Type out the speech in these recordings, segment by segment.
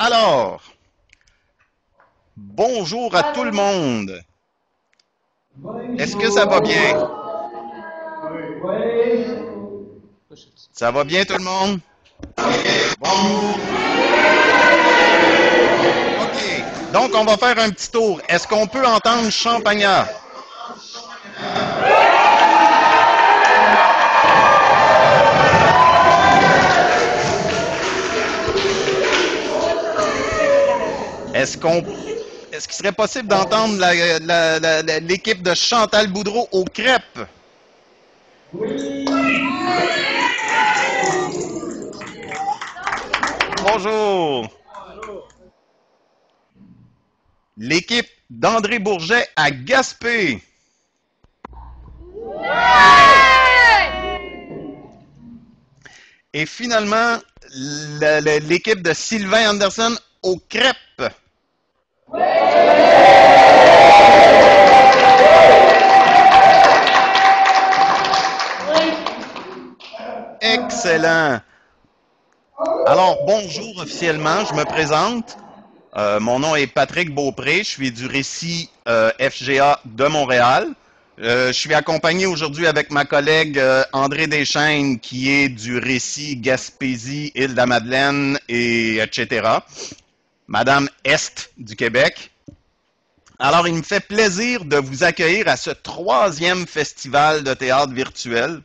Alors, bonjour à tout le monde. Est-ce que ça va bien? Ça va bien tout le monde? Bonjour. OK. Donc, on va faire un petit tour. Est-ce qu'on peut entendre Champagnat? Est-ce qu'il serait possible d'entendre l'équipe de Chantal Boudreau aux crêpes? Bonjour. L'équipe d'André Bourget à Gaspé. Et finalement, l'équipe de Sylvain Anderson aux crêpes. Excellent. Alors, bonjour officiellement, je me présente. Mon nom est Patrick Beaupré, je suis du récit FGA de Montréal. Je suis accompagné aujourd'hui avec ma collègue André Deschaines, qui est du récit Gaspésie, Île-de-la-Madeleine, et etc. Madame Est du Québec. Alors, il me fait plaisir de vous accueillir à ce 3e festival de théâtre virtuel.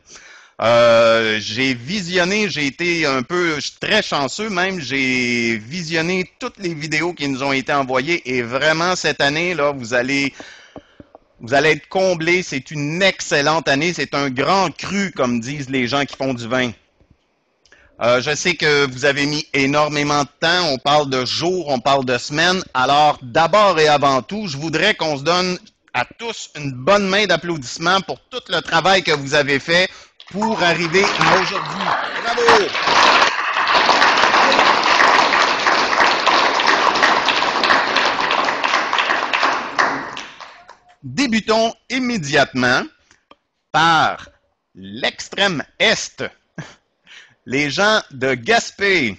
J'ai été je suis très chanceux même, j'ai visionné toutes les vidéos qui nous ont été envoyées et vraiment cette année, là, vous allez être comblés, c'est une excellente année, c'est un grand cru, comme disent les gens qui font du vin. Je sais que vous avez mis énormément de temps, on parle de jours, on parle de semaines, alors d'abord et avant tout, je voudrais qu'on se donne à tous une bonne main d'applaudissements pour tout le travail que vous avez fait pour arriver à aujourd'hui. Bravo! Débutons immédiatement par l'extrême Est, les gens de Gaspé.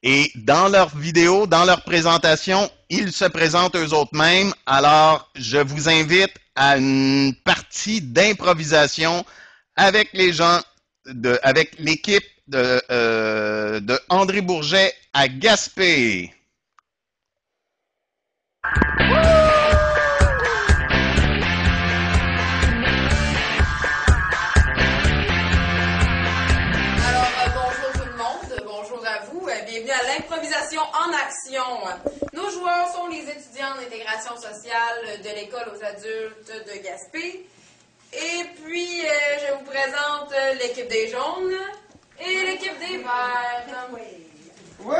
Et dans leur vidéo, dans leur présentation, ils se présentent eux-mêmes. Alors, je vous invite à une partie d'improvisation avec les gens, avec l'équipe de André Bourget à Gaspé. Bonjour tout le monde, bonjour à vous, bienvenue à l'improvisation en action. Nos joueurs sont les étudiants en intégration sociale de l'école aux adultes de Gaspé. Et puis, je vous présente l'équipe des jaunes et l'équipe des verts. Ouais!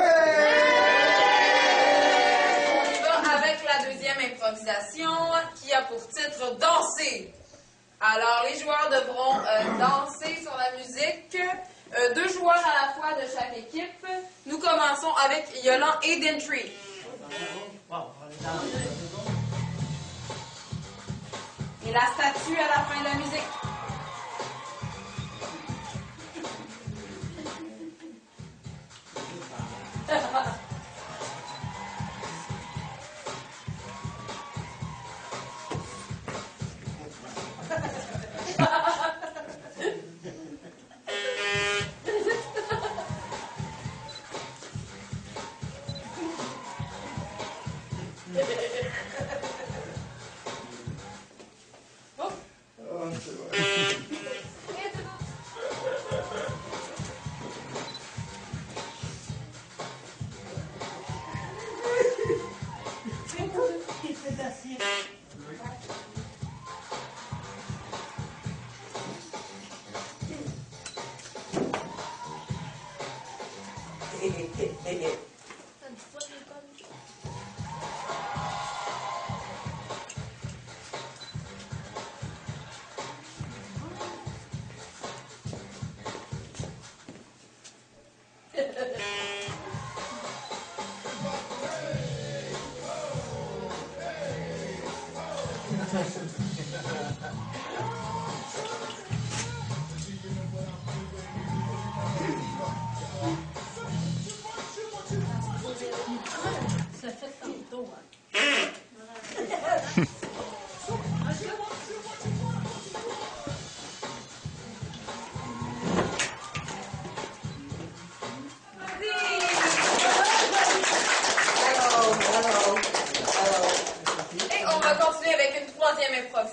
On y va avec la deuxième improvisation qui a pour titre Danser. Alors, les joueurs devront danser sur la musique. 2 joueurs à la fois de chaque équipe. Nous commençons avec Yolan et Dintry. Et la statue à la fin de la musique.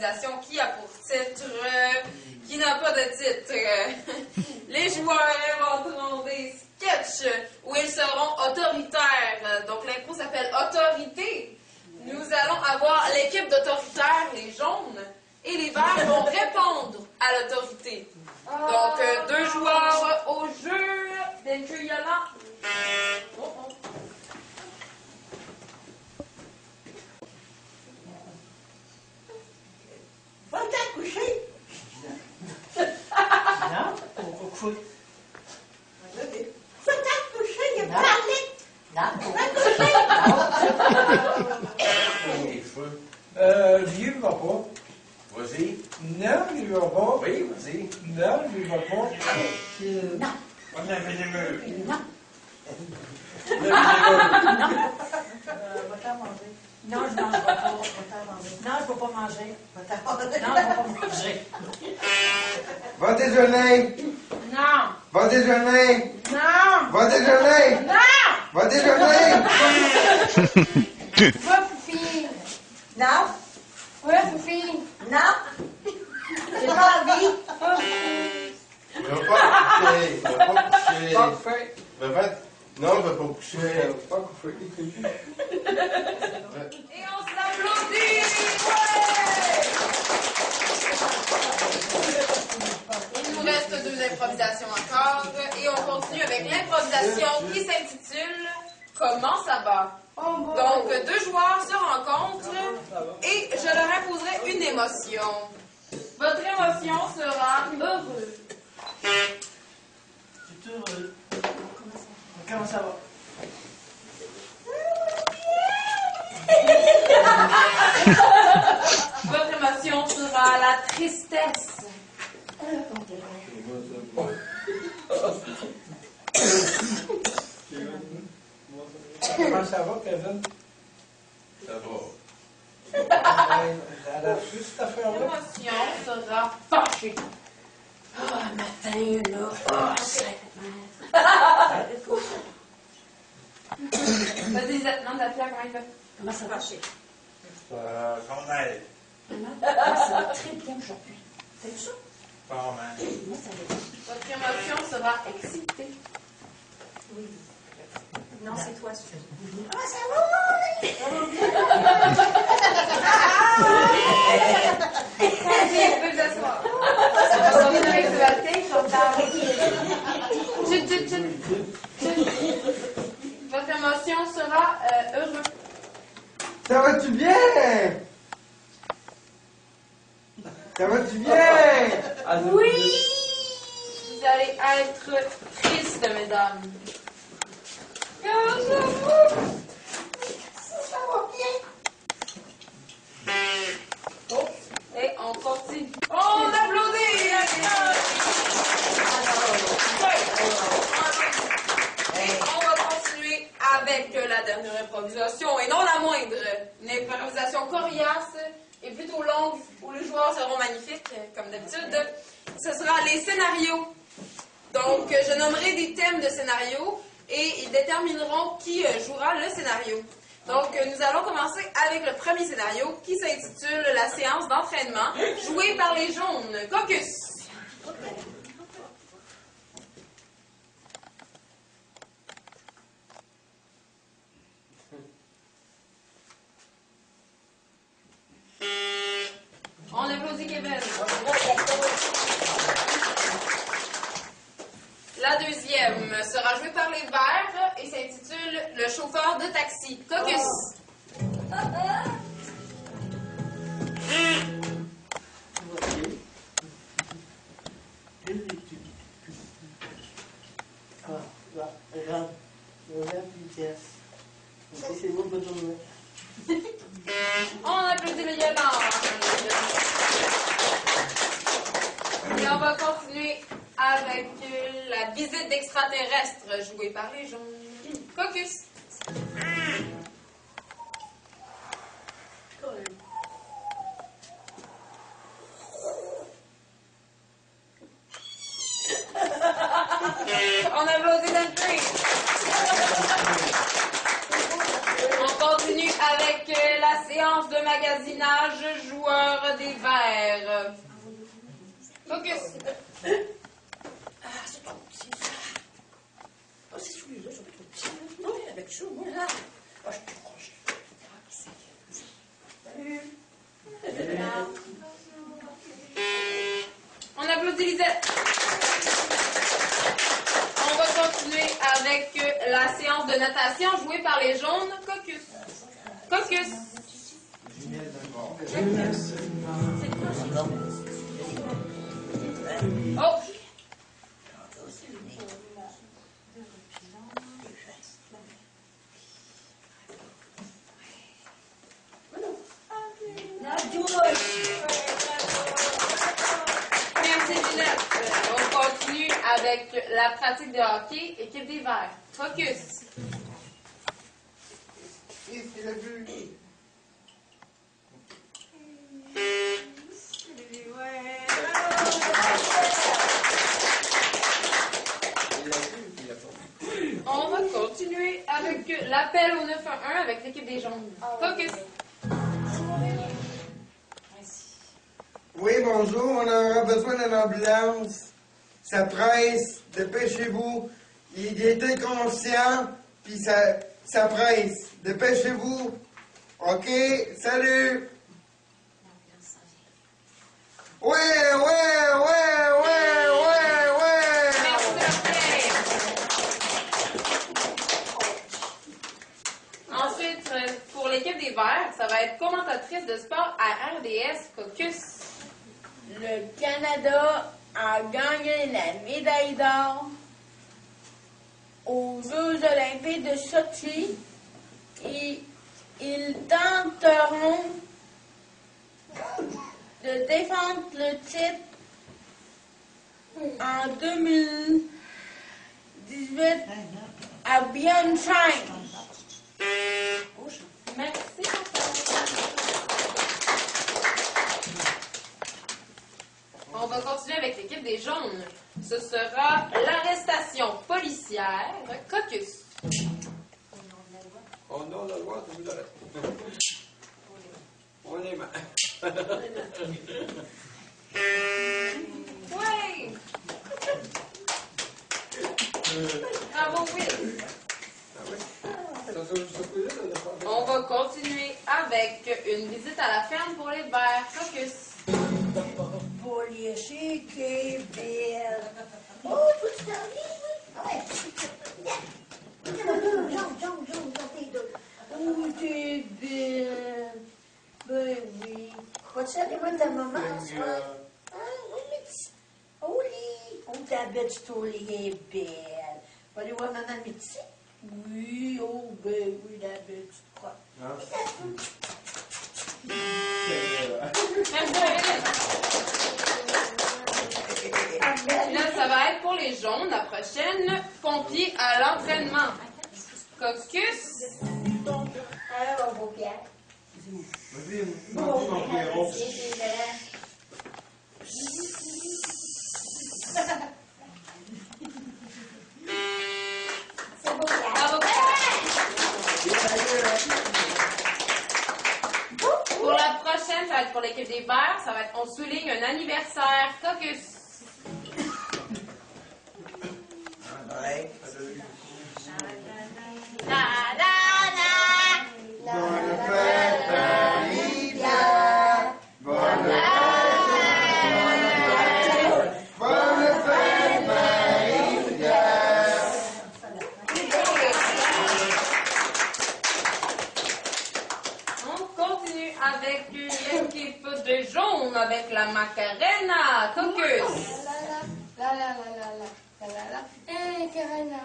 improvisation qui a pour titre, qui n'a pas de titre. Les joueurs inventeront des sketchs où ils seront autoritaires. Donc l'impro s'appelle Autorité. Nous allons avoir l'équipe d'autoritaires, les jaunes, et les verts vont répondre à l'autorité. Donc 2 joueurs au jeu. D'être Yolande. Va t'en coucher! Non, on va coucher. Va t'en coucher, il a parlé! Non, Va coucher! Lui, il va pas. Vas-y. Non, lui, il va pas. Oui, vas-y. Non, lui, il va pas. Non! On a fait des murs. Non! va-t'en manger. Non, je mange pas. Va-t'en manger. Non, je ne vais pas manger. Va t'en manger. Non, je ne vais pas manger. Va déjeuner. Non! Va déjeuner. Non! Va déjeuner. Non! Va déjeuner. Va, Foufi! Non! Ouais, Foufi! Non! J'ai pas envie! Il va pas coucher. Il va pas coucher. Pas fait. Il va pas... Non, il va pas coucher. Pas couché. Et on s'applaudit! Ouais! Il nous reste 2 improvisations encore et on continue avec l'improvisation qui s'intitule Comment ça va? Donc 2 joueurs se rencontrent et je leur imposerai une émotion. Votre émotion sera heureux. C'est heureux. Comment ça va? Votre émotion sera la tristesse. Comment ça va, Kevin? Ça va. Elle a reçu cette affaire-là? L'émotion sera fâchée. Matin, là. Vas-y, Zette, non, ta Pierre, comment il va? Comment ça va? Qu'on aille. Ah, ça va très bien aujourd'hui. T'as ça? Pas mal. Moi, ça va bien. Votre émotion sera excitée. Oui. Non, c'est toi, Suzy. Comment ça va? Vas-y, vous pouvez vous asseoir. Ça va sortir avec le thé, Chantal. Chut, chut, chut. Votre émotion sera heureux. Ça va-tu bien? Ça va-tu bien? Oui! Vous allez être triste, mesdames. Comment ça va? Ça va bien. Oh, et on continue. On applaudit! Et on va continuer avec la dernière improvisation, et non la moindre. Une improvisation coriace et plutôt longue, où les joueurs seront magnifiques, comme d'habitude. Ce sera les scénarios. Donc, je nommerai des thèmes de scénarios, et ils détermineront qui jouera le scénario. Donc, nous allons commencer avec le premier scénario qui s'intitule La séance d'entraînement, jouée par les jaunes. Caucus! On applaudit Kevin. La deuxième sera jouée par les verts et s'intitule Le chauffeur de taxi. Caucus. Regarde la vitesse. C'est bon, bonne journée. On applaudit les Yolande. Et on va continuer avec la visite d'extraterrestres jouée par les jaunes. Caucus. On applaudit Dentry. On continue avec la séance séance de magasinage, joueur des verts. Focus. Ah, c'est trop petit, ça. Ah, c'est celui-là, c'est trop petit. Non, avec ça, moi, là. Ah, je suis plus proche. Salut. On applaudit Lisette. On va continuer avec la séance de natation jouée par les jaunes. Caucus. Caucus. Oh! Merci Ginette. On continue avec la pratique de hockey, équipe des Verts. Focus. Il a vu. On va continuer avec l'appel au 911 avec l'équipe des jaunes. Focus. Oui, bonjour, on aura besoin d'une ambulance. Ça presse, dépêchez-vous. Il est inconscient, puis ça presse. Dépêchez-vous. OK, salut. Ouais. Ensuite, pour l'équipe des Verts, ça va être commentatrice de sport à RDS Caucus. Le Canada a gagné la médaille d'or aux Jeux olympiques de Sochi et ils tenteront de défendre le titre en 2018 à Pyeongchang. Merci. On va continuer avec l'équipe des jaunes. Ce sera l'arrestation policière. Caucus. Au nom de la loi, tu vous arrêtes. On est mal. Ouais. Bravo, Will. On va continuer avec une visite à la ferme pour les verts. Focus. Policier qui est belle. Oh, peux-tu t'en venir, oui? Ah ouais. Jump, t'es deux. Oh, t'es belle. Ben oui. Vas-tu aller voir ta maman ce soir? Ah, oui, mais Oli. Oh, ta bête, Oli est belle. Va aller voir maman Mitzi? Oui, oh, ben oui, la belle, tu crois. Là, ça va être pour les jaunes. La prochaine, pompier à l'entraînement. Caucus. Alors, beau Pierre. C'est beau Pierre. Bravo. Pour la prochaine, ça va être pour l'équipe des Verts. Ça va être, on souligne un anniversaire. Caucus. Bonne fête, Marie-Pierre. Bonne fête, Marie-Pierre. On continue avec l'équipe de jaune avec la Macarena. Caucus. La la la la la la la la eh Karina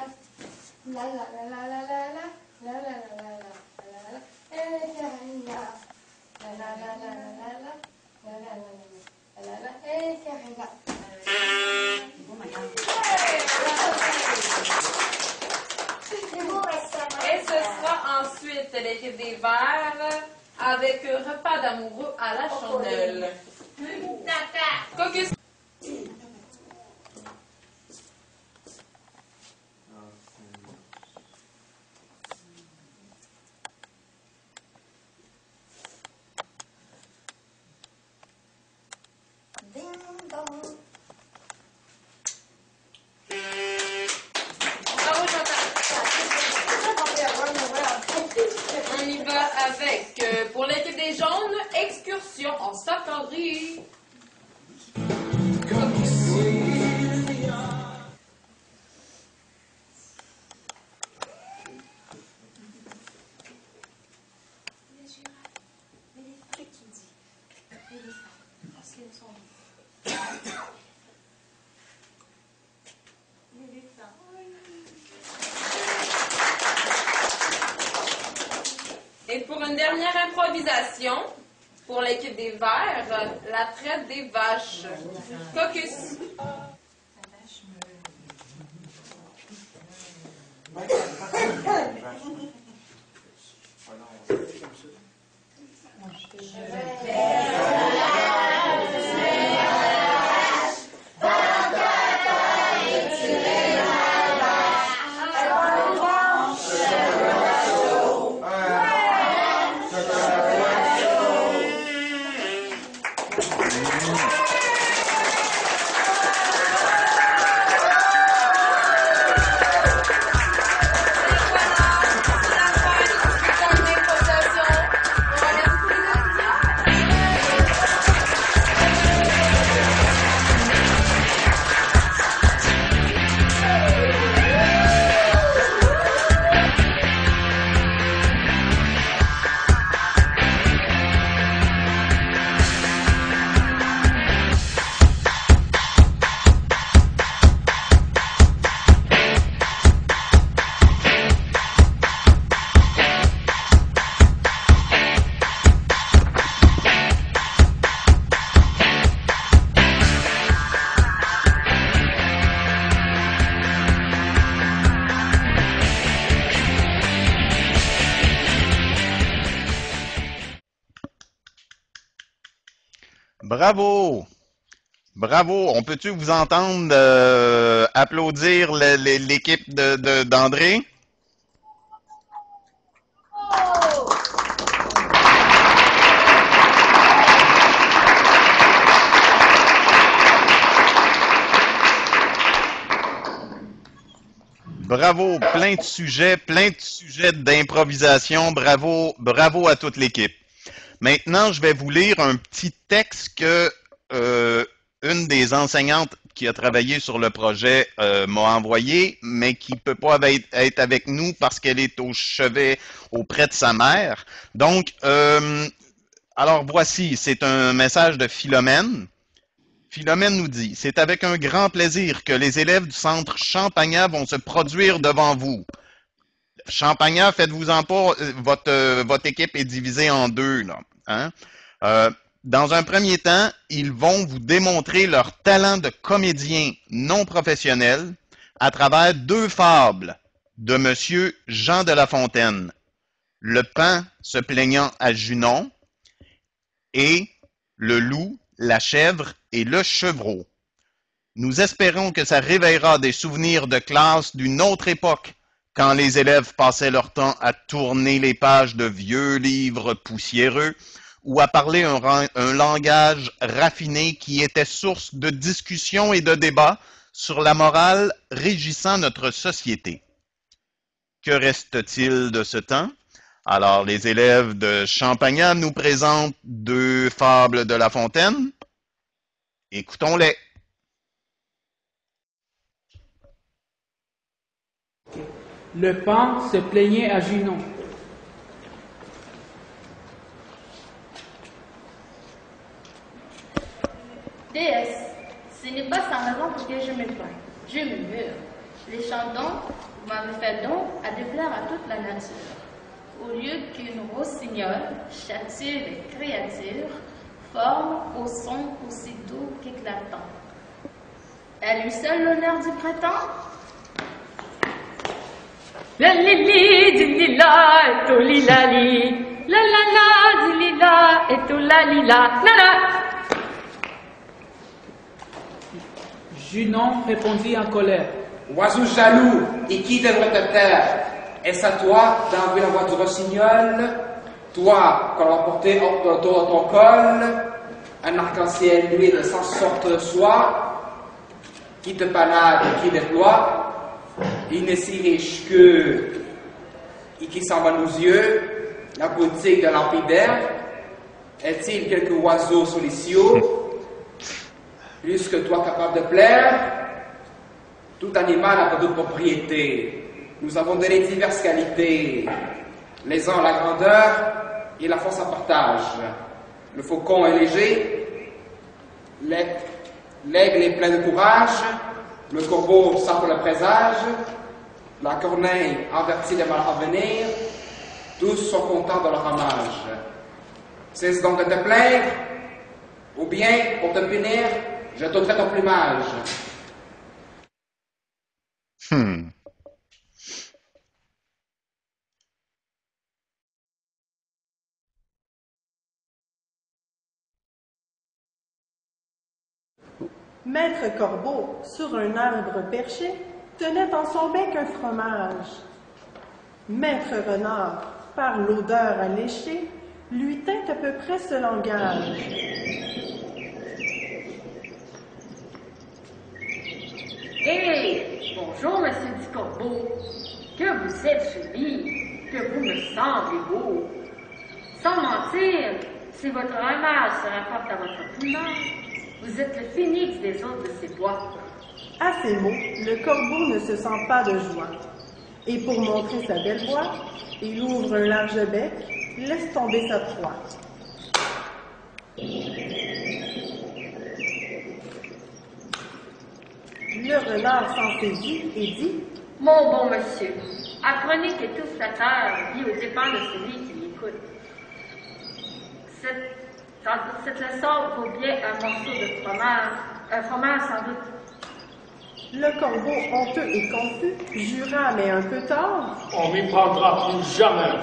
la la la la la la la la la la la la eh Karina la la la la la la la la la la eh Karina. Et ce sera ensuite l'équipe des Verts avec repas d'amoureux à la chandelle. Caucus. avec, pour l'équipe des jaunes, excursion en safari. Et pour une dernière improvisation, pour l'équipe des Verts, la traite des vaches. Caucus. Bravo! Bravo! On peut-tu vous entendre applaudir l'équipe d'André? Bravo! Plein de sujets d'improvisation. Bravo, bravo à toute l'équipe. Maintenant, je vais vous lire un petit texte que une des enseignantes qui a travaillé sur le projet m'a envoyé, mais qui ne peut pas être avec nous parce qu'elle est au chevet auprès de sa mère. Donc, alors voici, c'est un message de Philomène. Philomène nous dit, « C'est avec un grand plaisir que les élèves du centre Champagnat vont se produire devant vous. » Champagnat, faites-vous-en pas, votre équipe est divisée en deux, là. Hein? Dans un premier temps, ils vont vous démontrer leur talent de comédien non professionnel à travers deux fables de Monsieur Jean de La Fontaine, Le paon se plaignant à Junon et Le loup, la chèvre et le chevreau. Nous espérons que ça réveillera des souvenirs de classe d'une autre époque, quand les élèves passaient leur temps à tourner les pages de vieux livres poussiéreux ou à parler un langage raffiné qui était source de discussions et de débats sur la morale régissant notre société. Que reste-t-il de ce temps? Alors, les élèves de Champagnat nous présentent deux fables de La Fontaine. Écoutons-les. Le paon se plaignait à Junon. Déesse, ce n'est pas sans raison pour que je me plains. Je me mure. Les chantons, vous m'avez fait don à déplaire à toute la nature. Au lieu qu'une rossignole châtie les créatures, forme au son aussi doux qu'éclatant. À lui seul l'honneur du printemps? La lili du lila et tout lilali. La la la du lila et tout la lila. La la. Junon répondit en colère. Oiseau jaloux, et qui devrait te taire? Est-ce à toi d'enlever la voix du rossignol? Toi, qu'on a porté autour de ton col, un arc-en-ciel nuit de 100 sortes de soie, qui te panade et qui déploie, il n'est si riche que, et qui s'en va nos yeux, la boutique de lapidaire? Est-il quelque oiseau sur les cieux? Plus que toi capable de plaire? Tout animal a pas d'autres propriétés. Nous avons donné diverses qualités. Les uns ont la grandeur et la force à partage. Le faucon est léger, l'aigle est plein de courage, le corbeau sent le présage, la corneille avertit des mal à venir, tous sont contents de leur hommage. Cesse donc de te plaindre, ou bien, pour te punir, je t'ôterai ton plumage. Maître Corbeau, sur un arbre perché, tenait en son bec un fromage. Maître Renard, par l'odeur alléchée, lui tint à peu près ce langage. Hé, bonjour, monsieur du Corbeau. Que vous êtes joli, que vous me semblez beau. Sans mentir, si votre ramage se rapporte à votre plumage, vous êtes le phénix des autres de ces bois. À ces mots, le corbeau ne se sent pas de joie. Et pour montrer sa belle voix, il ouvre un large bec, laisse tomber sa proie. Le renard s'en saisit et dit: Mon bon monsieur, apprenez que tout flatteur vit aux dépens de celui qui l'écoute. Cette leçon vaut bien un morceau de fromage, un fromage sans doute. Le corbeau, honteux et confus, jura, mais un peu tard: On m'y prendra plus jamais.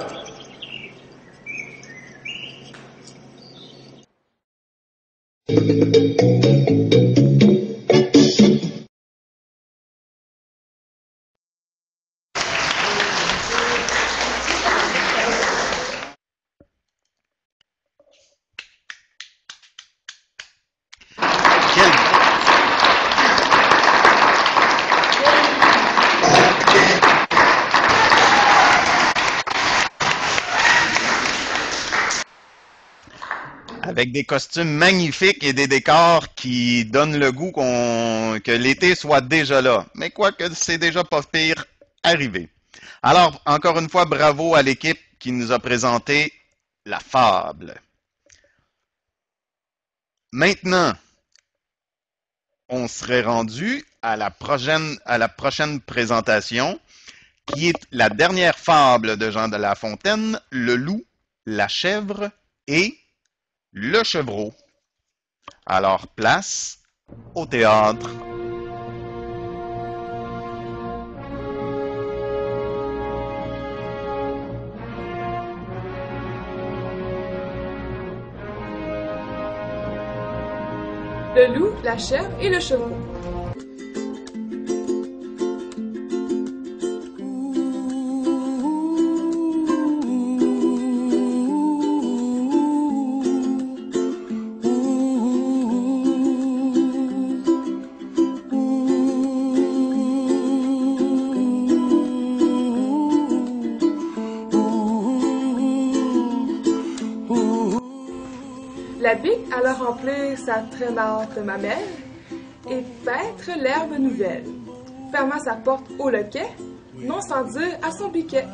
Avec des costumes magnifiques et des décors qui donnent le goût que l'été soit déjà là. Mais quoique c'est déjà pas pire arrivé. Alors, encore une fois, bravo à l'équipe qui nous a présenté la fable. Maintenant, on serait rendu à la prochaine présentation, qui est la dernière fable de Jean de La Fontaine, le loup, la chèvre et le chevreau. Alors, place au théâtre. Le loup, la chèvre et le chevreau. La bique alla remplir sa traînante mamelle et paître l'herbe nouvelle. Ferma sa porte au loquet, non sans dire à son biquet.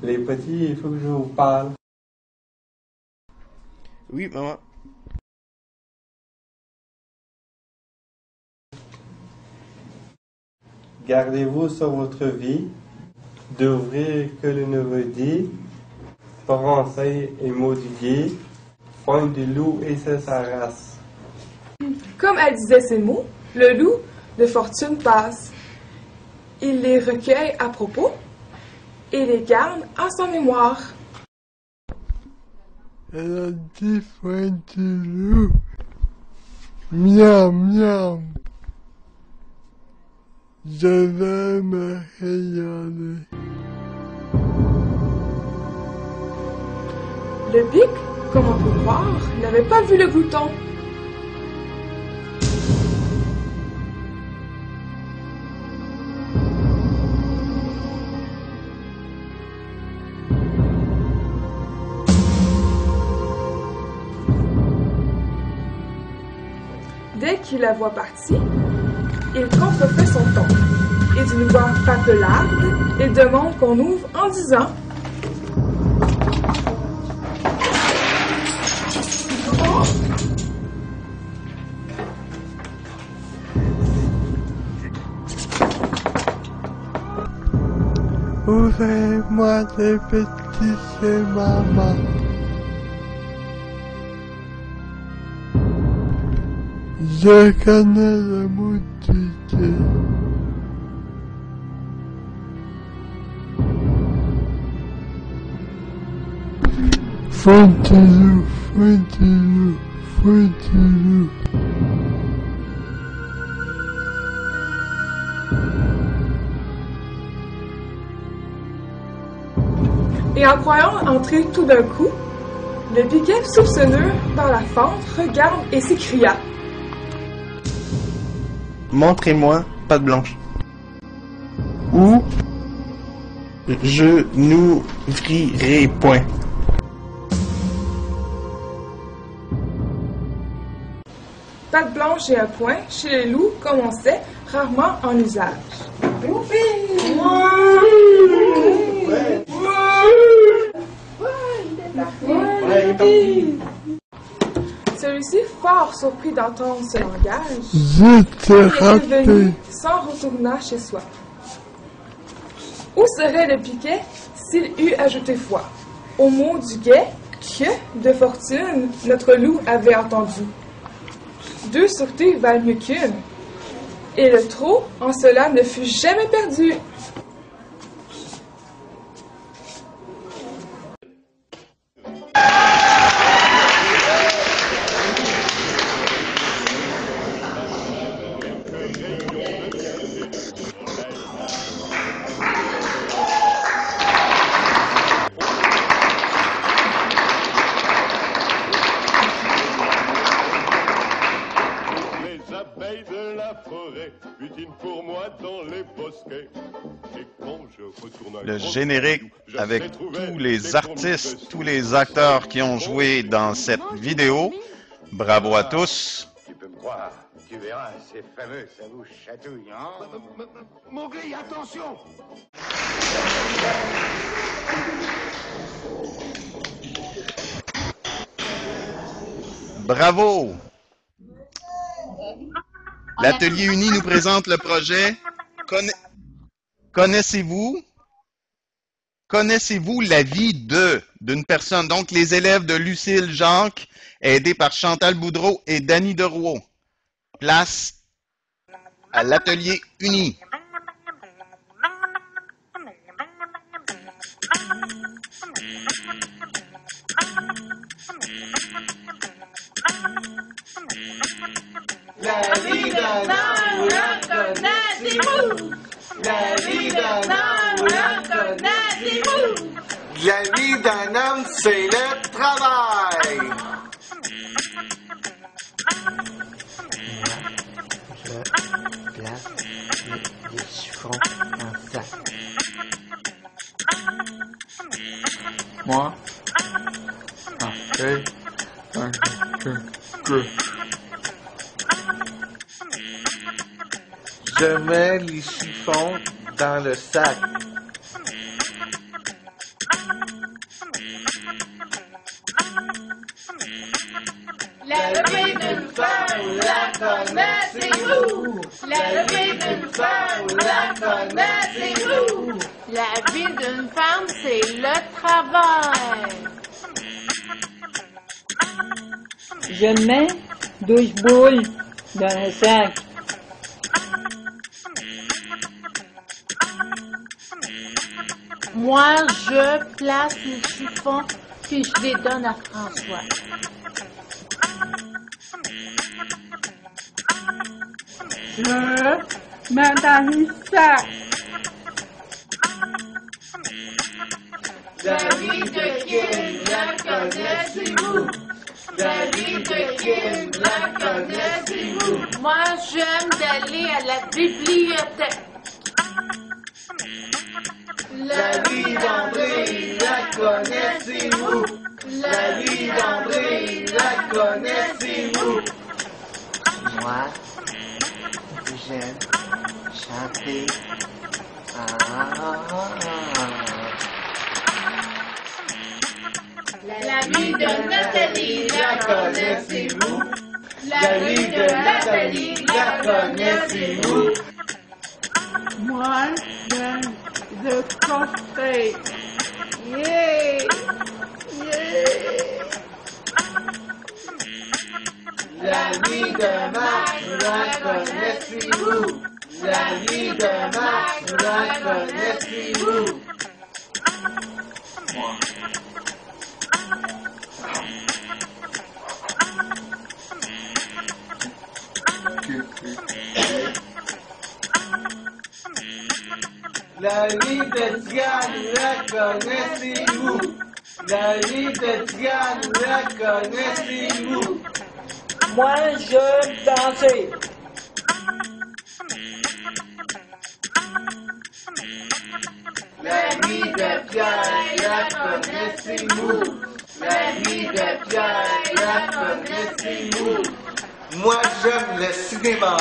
Les petits, il faut que je vous parle. Oui, maman. Gardez-vous sur votre vie, d'ouvrir que le neveu dit, français et maudit, point du loup et c'est sa race. Comme elle disait ces mots, le loup de fortune passe. Il les recueille à propos et les garde en son mémoire. Elle a dit point du loup. Miam, miam. Je vais me régaler. Le bic, comme on peut croire, n'avait pas vu le glouton. dès qu'il la voit partie, il contrefait son ton. Et d'une voix papelarde, il demande qu'on ouvre en disant ouvrez-moi les petits chez maman. Je connais le mot du quai. Foutilou, foutilou, foutilou. Et en croyant entrer tout d'un coup, le piquet soupçonneux par la fente regarde et s'écria. Montrez-moi patte blanche. Ou je n'ouvrirai point. Patte blanche et un point, chez les loups, comme on sait, rarement en usage. Celui-ci, fort surpris d'entendre ce langage, il est revenu sans retourner chez soi. Où serait le piquet s'il eût ajouté foi au mot du guet que, de fortune, notre loup avait entendu? 2 sûretés valent mieux qu'une, et le trop en cela ne fut jamais perdu. Le générique avec tous les artistes, tous les acteurs qui ont joué dans cette vidéo. Bravo à tous. Tu peux me croire, tu verras, c'est fameux, ça vous chatouille, hein? Mowgli, attention! Bravo! L'Atelier Uni nous présente le projet Connaissez-vous la vie d'une personne? Donc, les élèves de Lucille Jacques, aidés par Chantal Boudreau et Dany Derouault. Place à l'Atelier Uni. La vie d'un homme, la connaissez-vous? La vie d'un homme, la connaissez-vous? La vie d'un homme, c'est le travail. Je place les chiffons en sac. Moi, après, je mets les chiffons dans le sac. La vie d'une femme, la connaissez-vous? La vie d'une femme, la connaissez-vous? La vie d'une femme, c'est le travail. Je mets 12 boules dans le sac. Moi, je place les chiffons puis je les donne à François. Je mets dans le sac. La vie de Kim, la connaissez-vous? La vie de Kim, la connaissez-vous? Moi, j'aime d'aller à la bibliothèque. La vie d'André, la connaissez-vous? La vie d'André, la connaissez-vous? Moi, j'aime chanter. La vie de Nathalie, la connaissez-vous? La vie de Nathalie, la connaissez-vous? Moi, j'aime le café. Yeah! Yeah! La vie de Max, la connaissez-vous? La vie de Max, la connaissez-vous? La vie de Diane, la connaissez-vous? La vie de Diane, la connaissez-vous? Moi, je danser. La vie de Pierre, la connaissez-vous? La vie de Pierre, la connaissez-vous? Moi, j'aime le cinéma.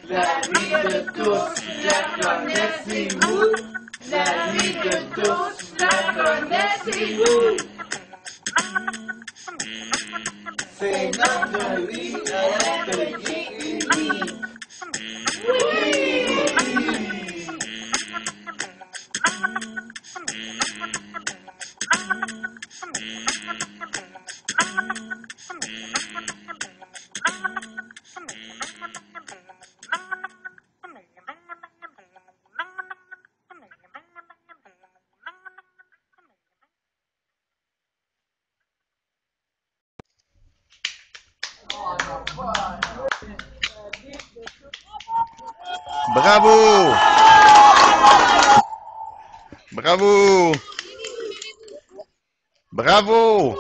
La vie de tous, la connaissez-vous? La vie de tous, la connaissez-vous? C'est notre vie à l'atelier unis. Oui! Bravo! Bravo! Bravo!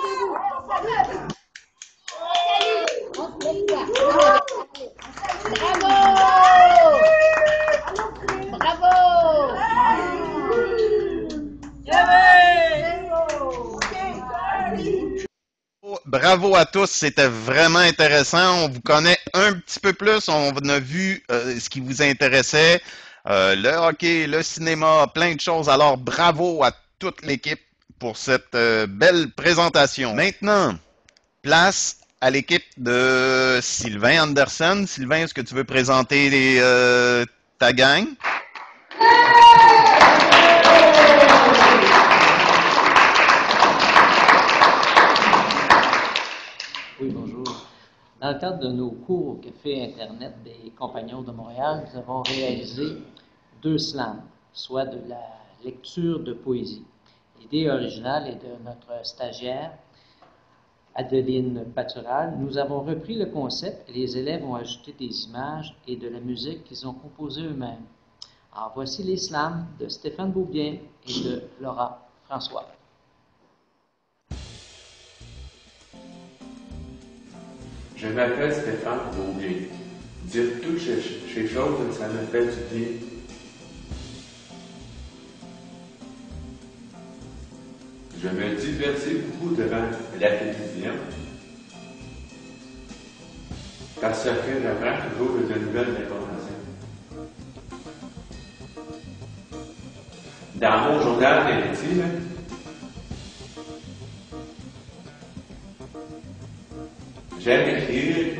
Bravo à tous, c'était vraiment intéressant. On vous connaît un petit peu plus, on a vu ce qui vous intéressait, le hockey, le cinéma, plein de choses. Alors bravo à toute l'équipe pour cette belle présentation. Maintenant, place à l'équipe de Sylvain Anderson. Sylvain, est-ce que tu veux présenter ta gang? Oui, bonjour. Dans le cadre de nos cours au Café Internet des Compagnons de Montréal, nous avons réalisé 2 slams, soit de la lecture de poésie. L'idée originale est de notre stagiaire, Adeline Patural. Nous avons repris le concept et les élèves ont ajouté des images et de la musique qu'ils ont composée eux-mêmes. Alors, voici les slams de Stéphane Beaubien et de Laura François. Je m'appelle Stéphane Beaubien. Dire toutes ces choses, ça me fait du bien. Je me divertis beaucoup devant la télévision parce que j'apprends toujours de nouvelles informations. Dans mon journal d'intime, j'aime écrire.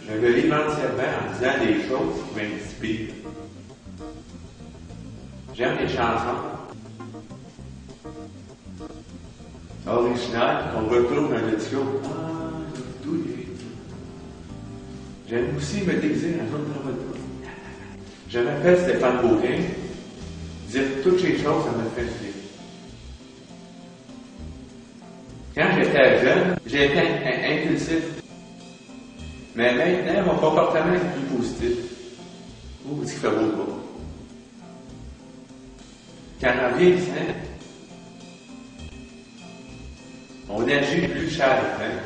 Je me lis entièrement en disant des choses qui m'inspirent. J'aime les chansons originales qu'on retrouve dans le disco. J'aime aussi me déguiser en zone de retour. Je m'appelle Stéphane Beaubien. Dire toutes ces choses, ça me fait plaisir. Quand j'étais jeune, j'étais impulsif. Mais maintenant, mon comportement est plus positif. Ou ce qui fait beau pas. Quand on vieillissant, on agit plus chaleureusement.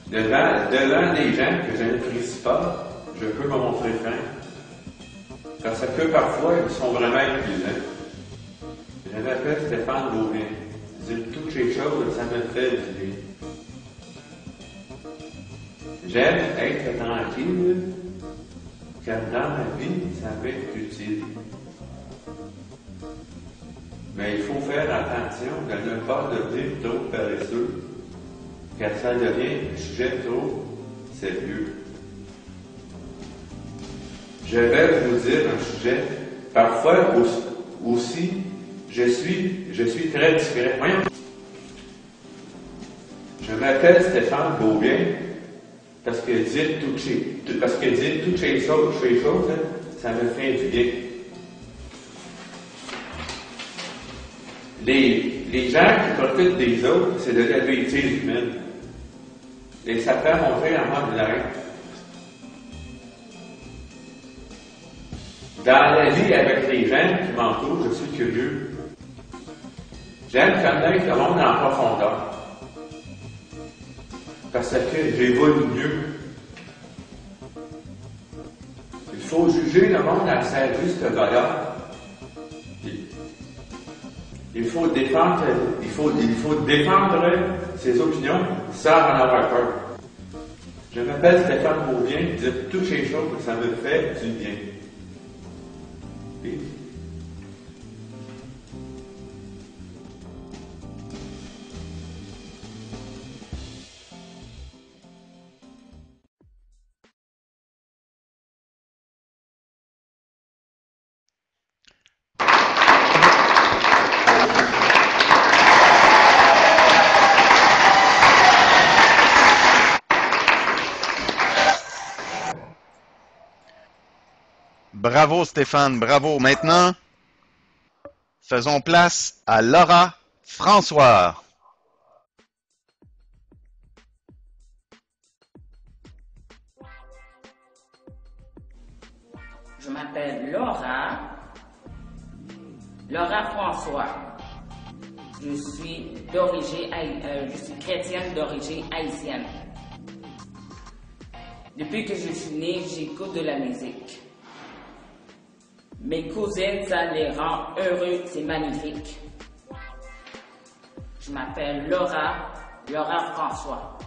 Devant des gens que je n'apprécie pas, je peux me montrer franc. Parce que parfois, ils sont vraiment épuisants. Je m'appelle Stéphane Beaubien. dire toutes les choses, ça me fait du bien. J'aime être tranquille, car dans ma vie, ça va être utile. Mais il faut faire attention de ne pas devenir trop paresseux, car ça devient un sujet trop sérieux. Je vais vous dire un sujet, parfois aussi, je suis très discret. Voyons. Je m'appelle Stéphane Beaubien, parce que dire toutes ces choses, hein, ça me fait du bien. Les gens qui profitent des autres, c'est de la bêtise humaine. Et ça fait monter en mode de la reine. Dans la vie avec les gens qui m'entourent, je suis curieux. J'aime connaître le monde en profondeur. Parce que j'évolue mieux. Il faut juger le monde à sa juste valeur. Il faut défendre ses opinions sans en avoir peur. Je m'appelle Stéphane Beaubien, dire toutes ces choses, ça me fait du bien. Et Bravo Stéphane, bravo. Maintenant, faisons place à Laura François. Je m'appelle Laura François. Je suis chrétienne d'origine haïtienne. Depuis que je suis née, j'écoute de la musique. Mes cousines, ça les rend heureux, c'est magnifique. Je m'appelle Laura François.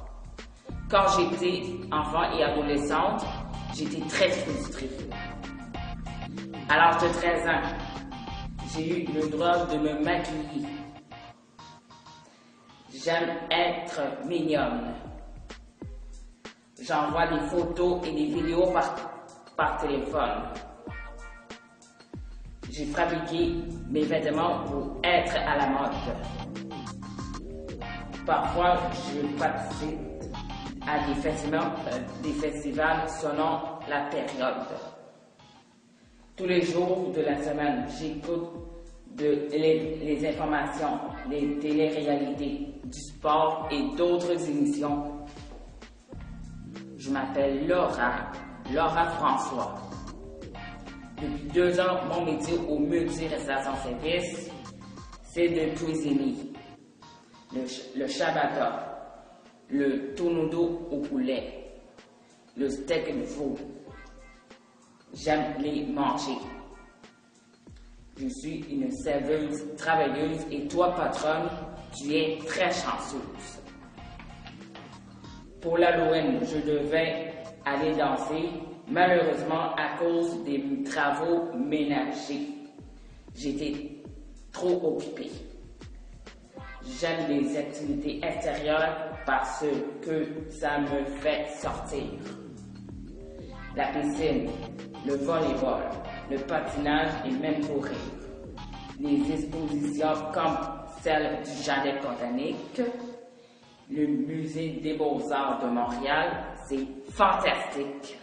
Quand j'étais enfant et adolescente, j'étais très frustrée. À l'âge de 13 ans, j'ai eu le droit de me maquiller. J'aime être mignonne. J'envoie des photos et des vidéos par téléphone. J'ai fabriqué mes vêtements pour être à la mode. Parfois, je participe à des festivals selon la période. Tous les jours de la semaine, j'écoute les informations, les téléréalités, du sport et d'autres émissions. Je m'appelle Laura François. Depuis 2 ans, mon métier au multi-restauration service, c'est de cuisiner le ciabatta, le tourneau au poulet, le steak de veau. J'aime les manger. Je suis une serveuse travailleuse et toi, patronne, tu es très chanceuse. Pour l'Halloween, je devais aller danser. Malheureusement, à cause des travaux ménagers, j'étais trop occupée. J'aime les activités extérieures parce que ça me fait sortir. La piscine, le volleyball, le patinage et même courir. Les expositions comme celle du Jardin botanique, le musée des beaux-arts de Montréal, c'est fantastique.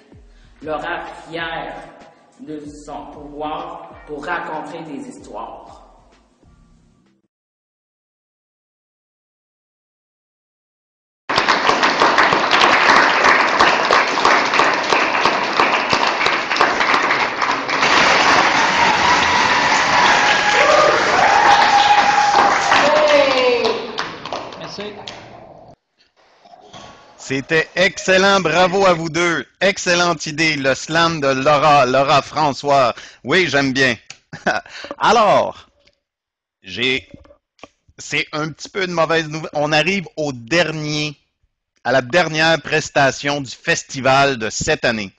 Laura fière de son pouvoir pour raconter des histoires. C'était excellent, bravo à vous deux. Excellente idée, le slam de Laura François. Oui, j'aime bien. Alors, j'ai c'est un petit peu de mauvaise nouvelle. On arrive à la dernière prestation du festival de cette année.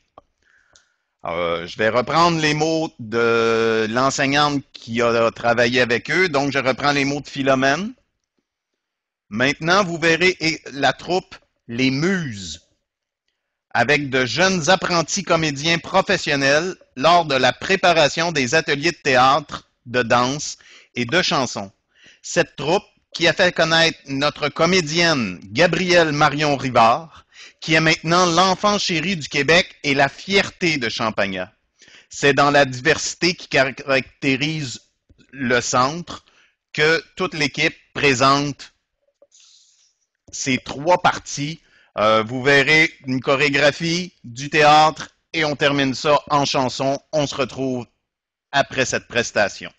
Je vais reprendre les mots de l'enseignante qui a travaillé avec eux. Donc, je reprends les mots de Philomène. Maintenant, vous verrez la troupe Les Muses, avec de jeunes apprentis comédiens professionnels lors de la préparation des ateliers de théâtre, de danse et de chansons. Cette troupe, qui a fait connaître notre comédienne Gabrielle Marion Rivard, qui est maintenant l'enfant chéri du Québec et la fierté de Champagnat. C'est dans la diversité qui caractérise le centre que toute l'équipe présente ces 3 parties. Vous verrez une chorégraphie, du théâtre et on termine ça en chanson. On se retrouve après cette prestation.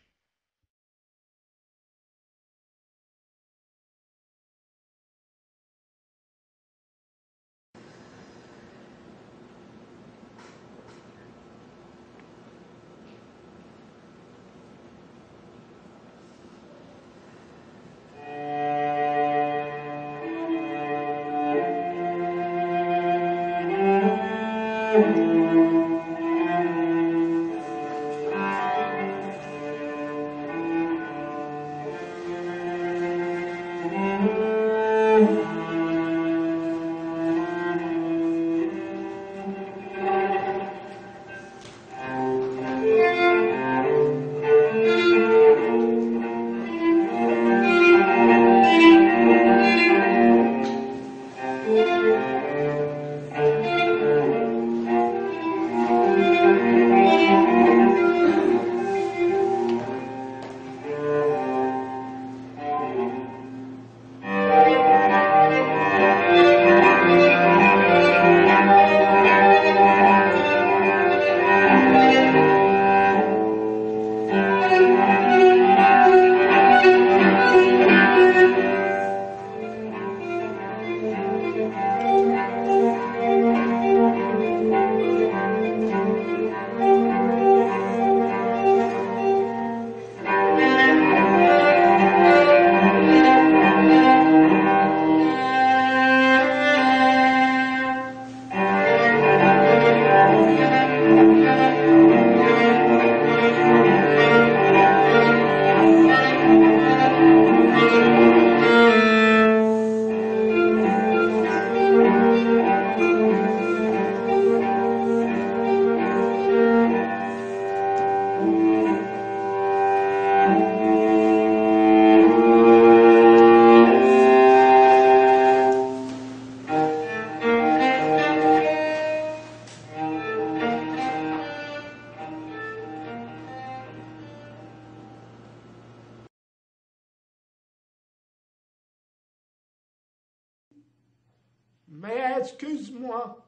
Mais excuse-moi,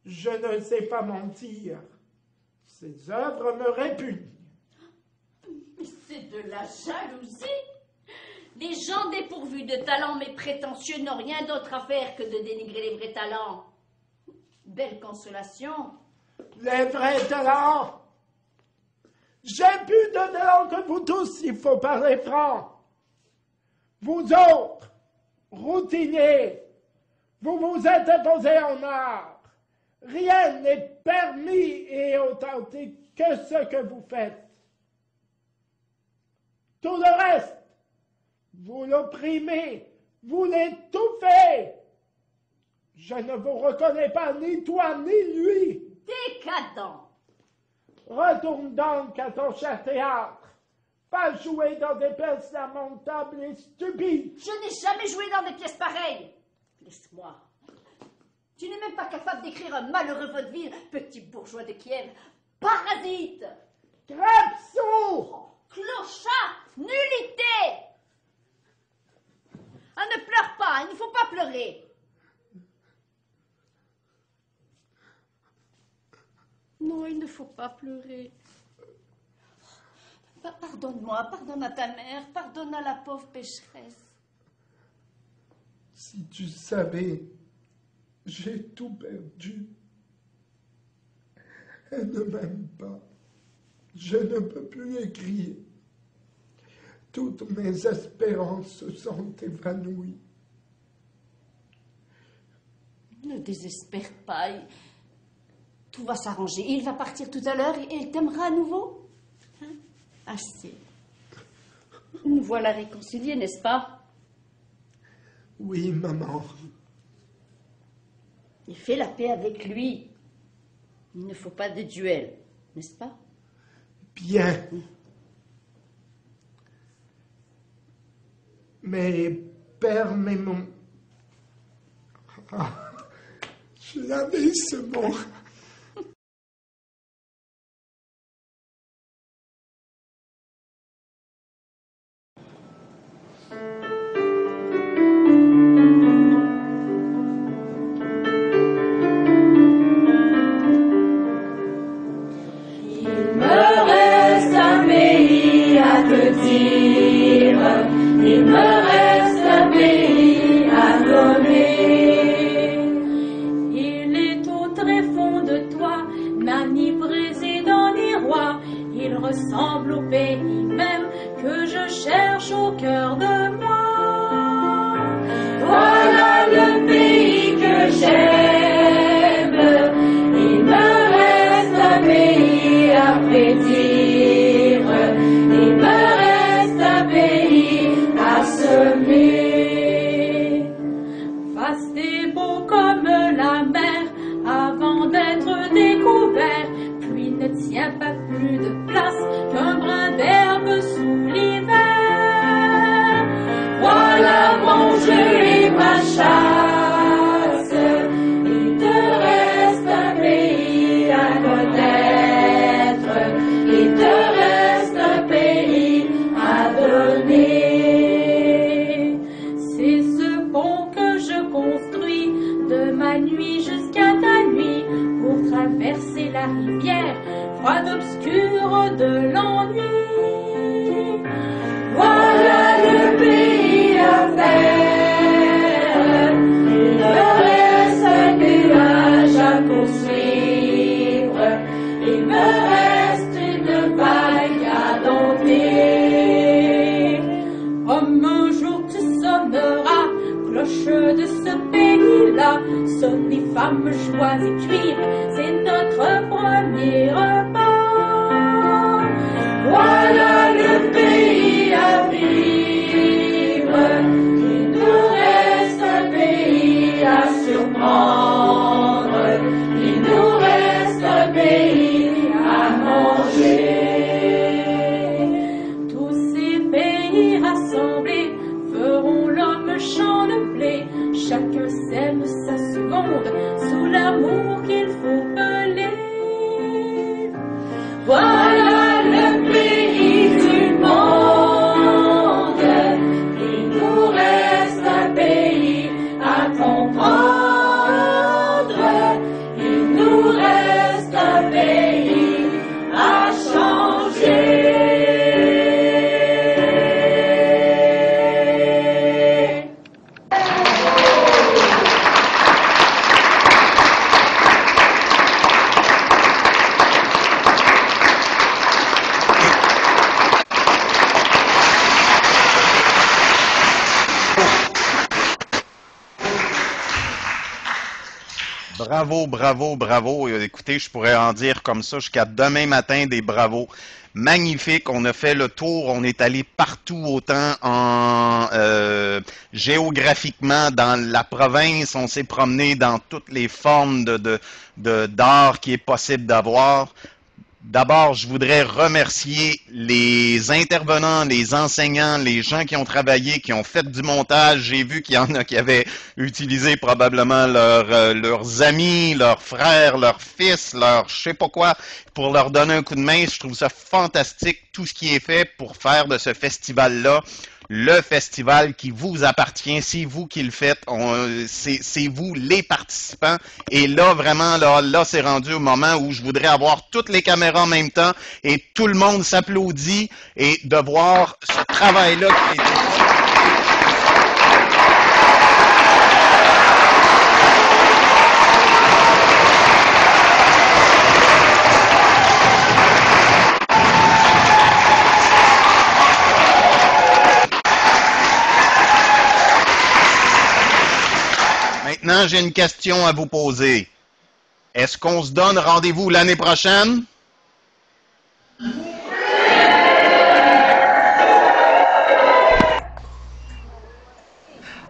je ne sais pas mentir. Ces œuvres me répugnent. Mais c'est de la jalousie. Les gens dépourvus de talent mais prétentieux n'ont rien d'autre à faire que de dénigrer les vrais talents. Belle consolation. Les vrais talents. J'ai plus de talent que vous tous, il faut parler franc. Vous autres, routiniers, vous vous êtes imposés en art. Rien n'est permis et authentique que ce que vous faites. Tout le reste, vous l'opprimez, vous l'étouffez. Je ne vous reconnais pas, ni toi, ni lui. Décadent. Retourne donc à ton cher théâtre. Pas jouer dans des pièces lamentables et stupides. Je n'ai jamais joué dans des pièces pareilles. Laisse-moi. Tu n'es même pas capable d'écrire un malheureux vaudeville, petit bourgeois de Kiev. Parasite. Crève-sourd. Clochard. Nullité. Ah, ne pleure pas, il ne faut pas pleurer. Non, il ne faut pas pleurer. Pardonne-moi, pardonne à ta mère, pardonne à la pauvre pécheresse. Si tu savais, j'ai tout perdu. Elle ne m'aime pas. Je ne peux plus écrire. Toutes mes espérances se sont évanouies. Ne désespère pas. Tout va s'arranger. Il va partir tout à l'heure et il t'aimera à nouveau. Hein? Assez. Nous voilà réconciliés, n'est-ce pas? Oui, maman. Et fais la paix avec lui. Il ne faut pas de duel, n'est-ce pas? Bien. Mais Père Mémon... Ah, je l'avais ce mot. Il me reste un pays à donner. Il est au tréfonds de toi, n'a ni président ni roi. Il ressemble au pays même que je cherche au cœur de moi. Voilà le pays que j'aime. Il me reste un pays à prédire. Il me reste un pays à semer. Vaste et beau comme la mer avant d'être découvert, puis ne tient pas plus de place qu'un brin d'herbe sous l'hiver. Voilà mon jeu et ma chasse. Il te reste un pays à connaître. Il te reste un pays à donner. C'est ce pont que je construis de ma nuit jusqu'à ta nuit pour traverser la rivière froide obscure de l'ennui. Voilà le pays à faire. Il me reste un nuage à poursuivre. Il me reste une vague à dompter. Comme un jour tu sonneras, cloche de ce pays-là, sonne femme, joie et cuivre, c'est notre premier repas. Voilà le pays à vivre. Il nous reste un pays à surprendre. Il nous reste un pays à manger. Tous ces pays rassemblés feront l'homme champ de blé. Chacun sème sa seconde sous l'amour qu'il faut peler. Voilà le pays du monde. Il nous reste un pays à comprendre. Il nous reste un pays à changer. Bravo, bravo, bravo. Écoutez, je pourrais en dire comme ça jusqu'à demain matin des bravos. Magnifique, on a fait le tour, on est allé partout, autant en géographiquement dans la province, on s'est promené dans toutes les formes d'art qui est possible d'avoir. D'abord, je voudrais remercier les intervenants, les enseignants, les gens qui ont travaillé, qui ont fait du montage. J'ai vu qu'il y en a qui avaient utilisé probablement leurs amis, leurs frères, leurs fils, leurs je sais pas quoi, pour leur donner un coup de main. Je trouve ça fantastique, tout ce qui est fait pour faire de ce festival-là le festival qui vous appartient, c'est vous qui le faites, c'est vous les participants. Et là, vraiment, là c'est rendu au moment où je voudrais avoir toutes les caméras en même temps et tout le monde s'applaudit et de voir ce travail-là qui a été fait. maintenant, j'ai une question à vous poser. Est-ce qu'on se donne rendez-vous l'année prochaine?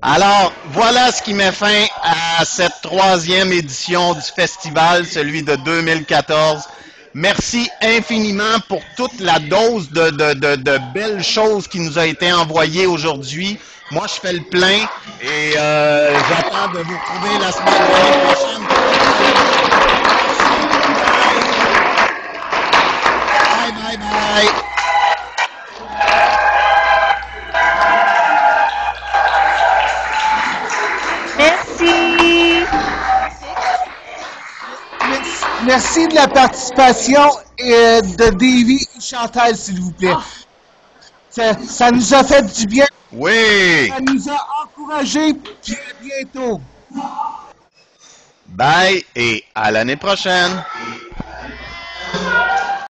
Alors, voilà ce qui met fin à cette 3e édition du festival, celui de 2014. Merci infiniment pour toute la dose de belles choses qui nous a été envoyée aujourd'hui. Moi, je fais le plein et j'attends de vous retrouver la semaine prochaine. Bye, bye, bye. Merci de la participation de Davy et Chantal, s'il vous plaît. Ça nous a fait du bien. Oui. Ça nous a encouragés. Puis à bientôt. Bye et à l'année prochaine.